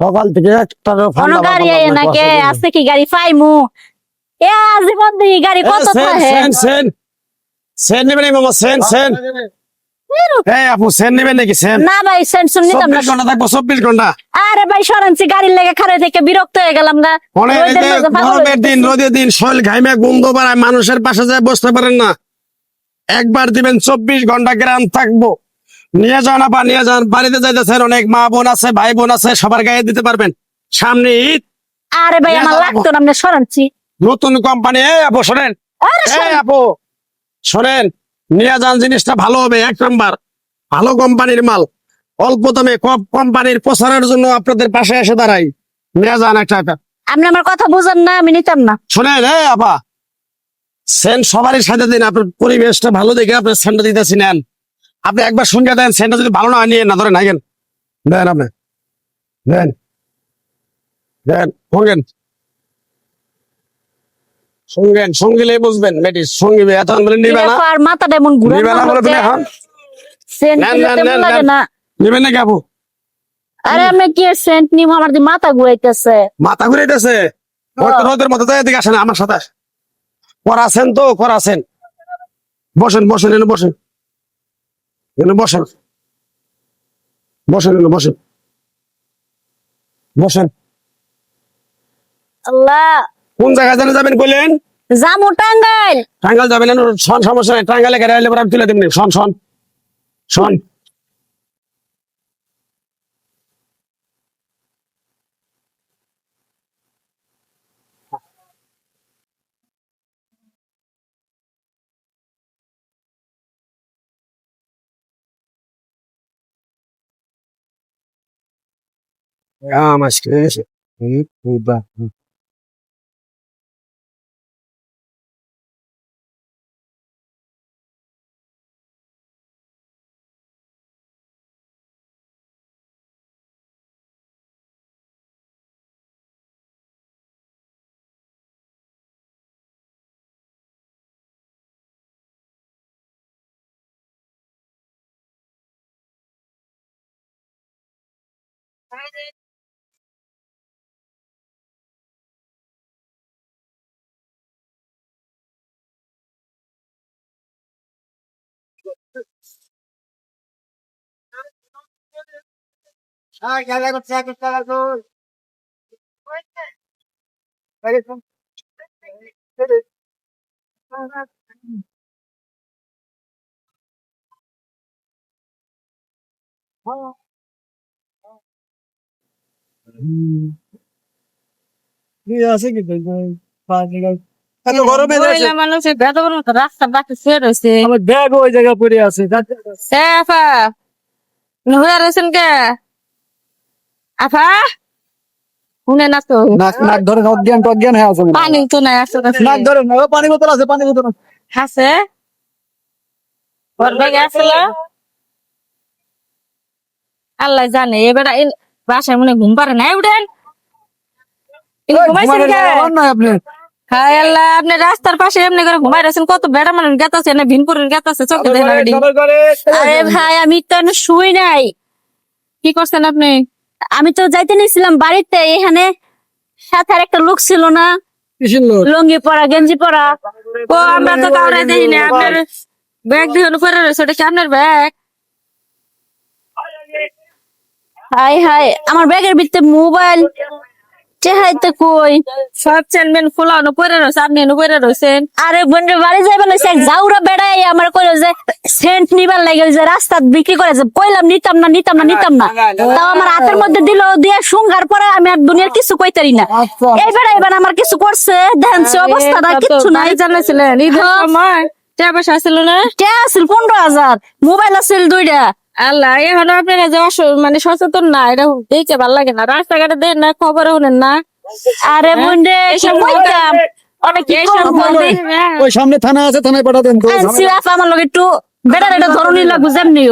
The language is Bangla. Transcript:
সকাল থেকে একটা কোনো গাড়ি নাকি আছে কি গাড়ি পাইমু এ জীবন দিয়ে গাড়ি কত থাকে সেন নেবেন মামা সেন এই আপু সেন নেবেন নাকি সেন না ভাই সেন শুনি তো 24 ঘন্টা থাকবো 24 ঘন্টা আরে ভাই সরেনছি গাড়ির লেগে খারে থেকে বিরক্ত হয়ে গেলাম না গরমের দিন রোদের দিন শরীর ঘাইমে গন্ধ বাড়ায় মানুষের পাশে যায় বসতে পারেন না একবার দিবেন 24 ঘন্টা গ্রাম থাকবো নিয়ে যান আপা নিয়ে যান বাড়িতে যাইতেছেন অনেক মা বোন আছে ভাই বোন আছে সবার গায়ে দিতে পারবেন সামনে ঈদ আরে ভাই আমার লাগতো না আমরা সরেনছি নতুন কোম্পানি আপু শোনেন আপু শোনেন নিয়ে যান জিনিসটা ভালো হবে 1 নাম্বার ভালো কোম্পানির মাল অল্প দামে কোম্পানির প্রচারের জন্য আপনাদের পাশে এসে দাঁড়াই নিয়ে যান একটা আপনি আমার কথা বুঝেন না আমি নিতাম না শোনেন আপা সেন্ট সবারই সাথে দিন আপনার পরিবেশটা ভালো দেখে আপনার সেন্টটা দিতেছি নেন আপনি একবার শুনে দেন সেন্টটা যদি ভালো না হয় নিয়ে না ধরেন আইগেন দেন আপনি দেন দেন শুনবেন শুনবেন সঙ্গিলে বুঝবেন মেডিস সঙ্গিবে এত বলে নিবে না আর মাথাটা এমন ঘুরে নিবে না বলে তুমি এখন সেন্ট তেমন লাগে না নিবেন নাকি আপু আরে আমি কি সেন্ট নিব আমার দি মাথা ঘুরাইতেছে মাথা ঘুরাইতেছে রোদের মতো তাই এদিকে আসেন আমার সাথে করাছেন তো করাছেন বসেন বসেন এনে বসেন এনে বসেন বসেন এনে বসেন বসেন আল্লাহ কোন জায়গায় জানে যাবেন কইলেন জামু টাঙ্গাইল টাঙ্গাইল যাবেন না শন সমস্যা নাই টাঙ্গাইলে গেলে আইলে পরে আমি তুলে দিবনি শন শন শন mas que Cuba. Ah, ya le conté que está azul. মানুষের বেদবের মতো রাস্তা বাকি ছেড়ে রয়েছে আমার ব্যাগ ওই জায়গায় পড়ে আছে আফা হয়ে রয়েছেন কে আফা শুনে না তো নাক ধরে অজ্ঞান হয়ে আছে পানি তো নাই আসলে নাক ধরে পানি বোতল আছে পানি বোতল আছে ওর ব্যাগে আসলে আল্লাহ জানে এবার বাসায় মনে ঘুম পারে না উঠেন ঘুমাইছেন কে আপনি হাই আল্লাহ আপনি রাস্তার পাশে এমনি করে ঘুমাই রয়েছেন কত বেড়া মানুষ গেতাছে না ভিনপুরের গেতাছে চোখে দেখে আরে ভাই আমি তো শুই নাই কি করছেন আপনি আমি তো যাইতে নিয়েছিলাম বাড়িতে এখানে সাথে আর একটা লোক ছিল না লুঙ্গি পরা গেঞ্জি পরা ও আমরা তো কাউরে দেখি না আপনার ব্যাগ দিয়ে পরে রয়েছে ওটা কি আপনার ব্যাগ হাই হাই আমার ব্যাগের ভিতরে মোবাইল চেহাইতে কই সব চেনবেন ফুলানো পরে রয়েছে আপনি পরে রয়েছেন আরে বোন বাড়ি যাইবার লইছে এক জাউরা বেড়াই আমার কইলো যে সেন্ট নিবার লাগে ওই যে রাস্তা বিক্রি করে যে কইলাম নিতাম না তাও আমার হাতের মধ্যে দিল দিয়ে সুঙ্গার পরে আমি আর দুনিয়ার কিছু কইতারি না এই বেড়াইবার আমার কিছু করছে দেখেন সে অবস্থাটা কিচ্ছু নাই জানাছিলেন ঈদের সময় টাকা পয়সা আসছিল না টাকা আসছিল 15,000 মোবাইল আসছিল 2টা আল্লাহ এখন আপনারা যে মানে সচেতন না এটা দেখতে ভালো লাগে না রাস্তাঘাটে দেন না খবর হলেন না আরে বন্ধে ওই সামনে থানা আছে থানায় পাঠাতেন আমার লোক একটু বেটার এটা ধরনই লাগবে যেমনি